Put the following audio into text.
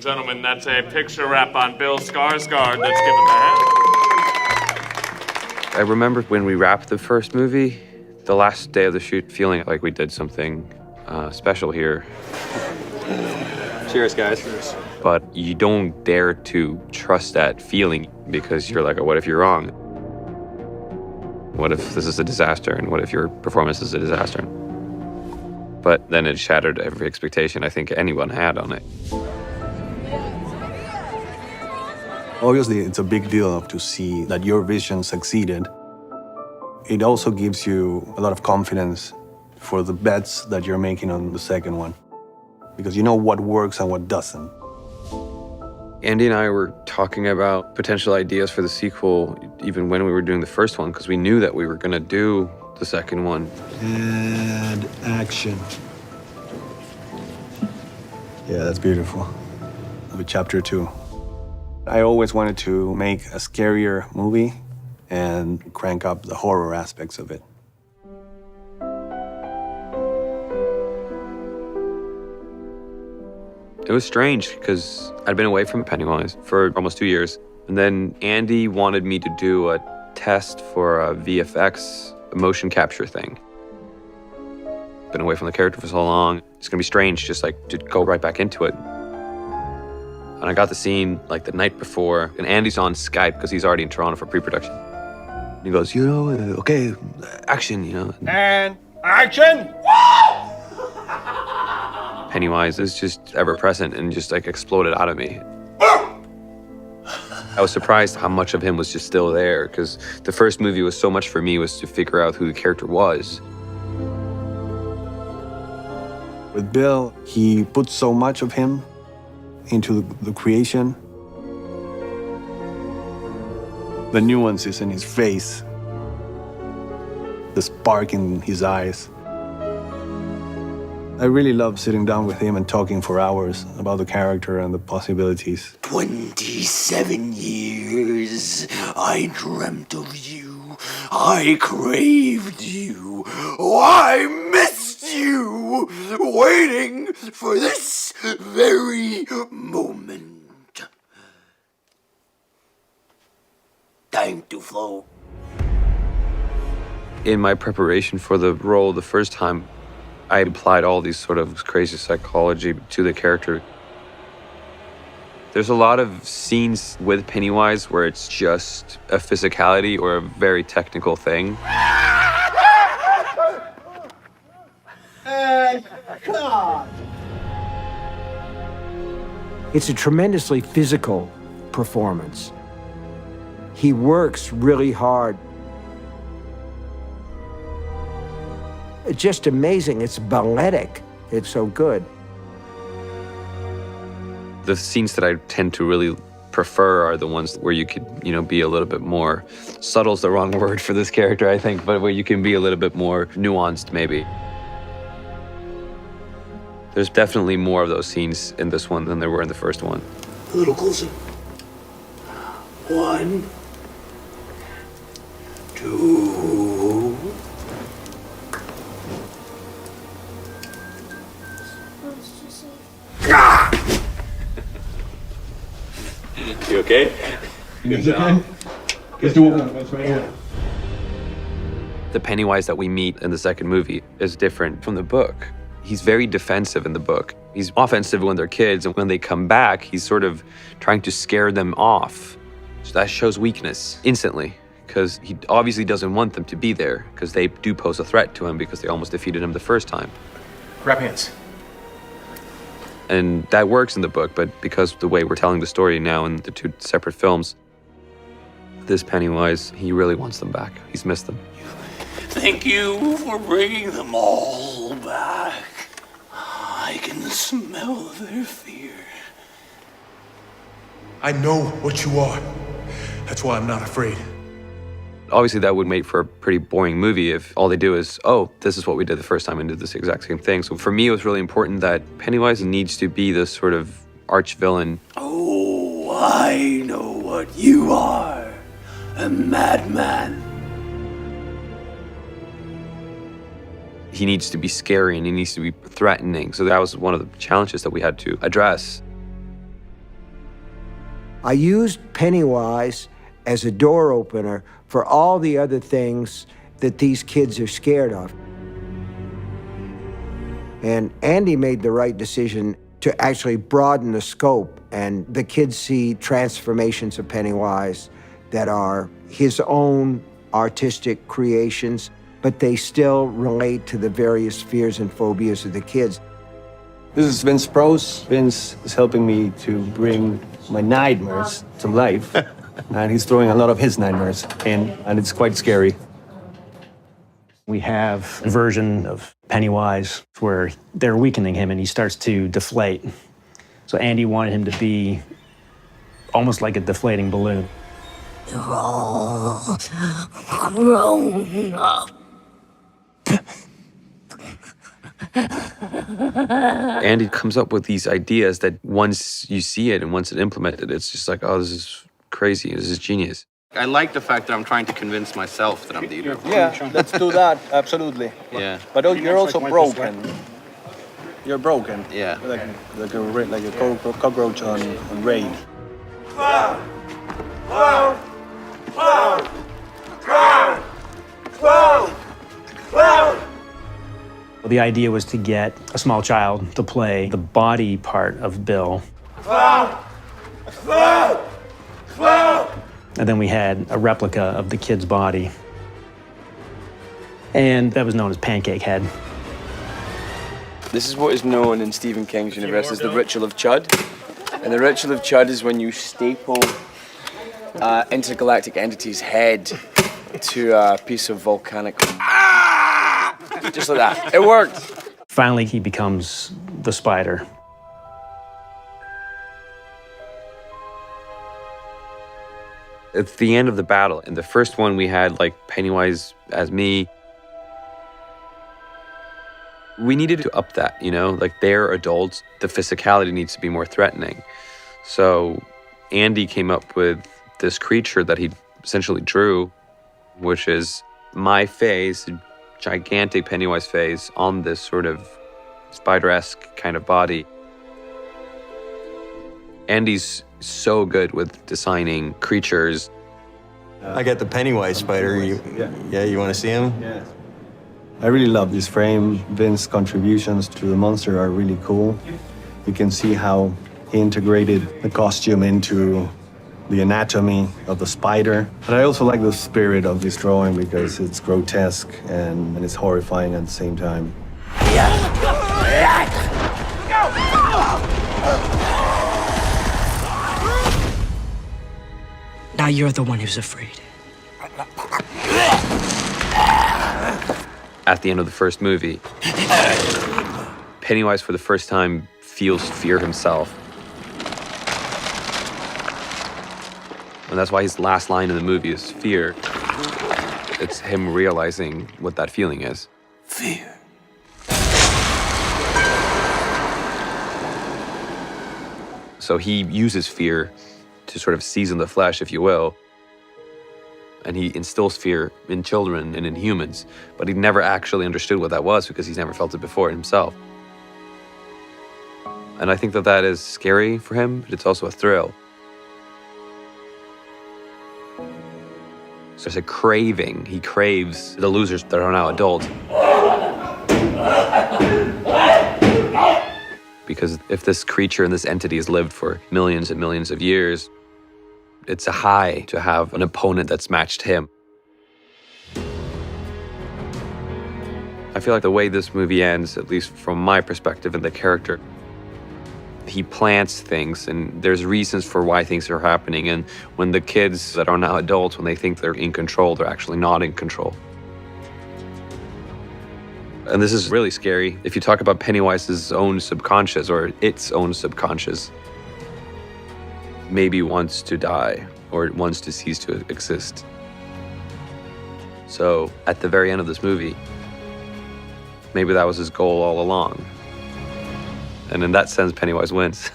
Gentlemen, that's a picture wrap on Bill Skarsgård. Let's give him a hand. I remember when we wrapped the first movie, the last day of the shoot, feeling like we did something special here. Cheers, guys. Cheers. But you don't dare to trust that feeling because you're like, oh, what if you're wrong? What if this is a disaster? And what if your performance is a disaster? But then it shattered every expectation I think anyone had on it. Obviously, it's a big deal to see that your vision succeeded. It also gives you a lot of confidence for the bets that you're making on the second one, because you know what works and what doesn't. Andy and I were talking about potential ideas for the sequel even when we were doing the first one, because we knew that we were going to do the second one. And action. Yeah, that's beautiful. With chapter 2. I always wanted to make a scarier movie and crank up the horror aspects of it. It was strange because I'd been away from Pennywise for almost 2 years. And then Andy wanted me to do a test for a VFX motion capture thing. Been away from the character for so long. It's gonna be strange just like to go right back into it. And I got the scene like the night before, and Andy's on Skype because he's already in Toronto for pre-production. He goes, you know, okay, action, you know. And action! Pennywise is just ever present and just like exploded out of me. I was surprised how much of him was just still there, because the first movie was so much for me was to figure out who the character was. With Bill, he put so much of him into the creation. The nuances in his face, the spark in his eyes. I really love sitting down with him and talking for hours about the character and the possibilities. 27 years I dreamt of you. I craved you. Oh, I missed you. Waiting for this very moment. Time to flow. In my preparation for the role the first time, I applied all these sort of crazy psychology to the character. There's a lot of scenes with Pennywise where it's just a physicality or a very technical thing. It's a tremendously physical performance. He works really hard. It's just amazing. It's balletic. It's so good. The scenes that I tend to really prefer are the ones where you could, you know, be a little bit more, subtle's the wrong word for this character, I think, but where you can be a little bit more nuanced, maybe. There's definitely more of those scenes in this one than there were in the first one. A little closer. 1, 2. You okay? Good job. Let's do it. That's right here. The Pennywise that we meet in the second movie is different from the book. He's very defensive in the book. He's offensive when they're kids, and when they come back, he's sort of trying to scare them off. So that shows weakness instantly, because he obviously doesn't want them to be there, because they do pose a threat to him because they almost defeated him the first time. Grab hands. And that works in the book, but because of the way we're telling the story now in the two separate films, this Pennywise, he really wants them back. He's missed them. Thank you for bringing them all back. I can smell their fear. I know what you are. That's why I'm not afraid. Obviously, that would make for a pretty boring movie if all they do is, oh, this is what we did the first time and did this exact same thing. So for me, it was really important that Pennywise needs to be this sort of arch villain. Oh, I know what you are. A madman. He needs to be scary and he needs to be threatening. So that was one of the challenges that we had to address. I used Pennywise as a door opener for all the other things that these kids are scared of. And Andy made the right decision to actually broaden the scope, and the kids see transformations of Pennywise that are his own artistic creations, but they still relate to the various fears and phobias of the kids. This is Vince Prose. Vince is helping me to bring my nightmares to life. And he's throwing a lot of his nightmares in, and it's quite scary. We have a version of Pennywise where they're weakening him and he starts to deflate. So Andy wanted him to be almost like a deflating balloon. You're all grown up. Andy comes up with these ideas that once you see it and once it's implemented, it's just like, oh, this is crazy, this is genius. I like the fact that I'm trying to convince myself that I'm the hero. Yeah, let's do that, absolutely. Yeah. But you're also broken. You're broken. Yeah. Like a cockroach on raid. The idea was to get a small child to play the body part of Bill. And then we had a replica of the kid's body. And that was known as Pancake Head. This is what is known in Stephen King's universe as the ritual of Chud. And the ritual of Chud is when you staple intergalactic entity's head to a piece of volcanic... Just like that. It worked. Finally, he becomes the spider. At the end of the battle, in the first one we had like Pennywise as me. We needed to up that, you know, like they're adults, the physicality needs to be more threatening. So Andy came up with this creature that he essentially drew, which is my face, gigantic Pennywise face on this sort of spider-esque kind of body. Andy's so good with designing creatures. I got the Pennywise spider. You want to see him? Yeah. I really love this frame. Vince's contributions to the monster are really cool. You can see how he integrated the costume into the anatomy of the spider. But I also like the spirit of this drawing because it's grotesque and it's horrifying at the same time. Now you're the one who's afraid. At the end of the first movie, Pennywise for the first time feels fear himself. And that's why his last line in the movie is fear. It's him realizing what that feeling is. Fear. So he uses fear to sort of season the flesh, if you will. And he instills fear in children and in humans, but he never actually understood what that was because he's never felt it before himself. And I think that that is scary for him, but it's also a thrill. So there's a craving. He craves the losers that are now adults. Because if this creature and this entity has lived for millions and millions of years, it's a high to have an opponent that's matched him. I feel like the way this movie ends, at least from my perspective and the character, he plants things and there's reasons for why things are happening. And when the kids that are now adults, when they think they're in control, they're actually not in control. And this is really scary. If you talk about Pennywise's own subconscious or its own subconscious, maybe wants to die or wants to cease to exist. So at the very end of this movie, maybe that was his goal all along. And in that sense, Pennywise wins.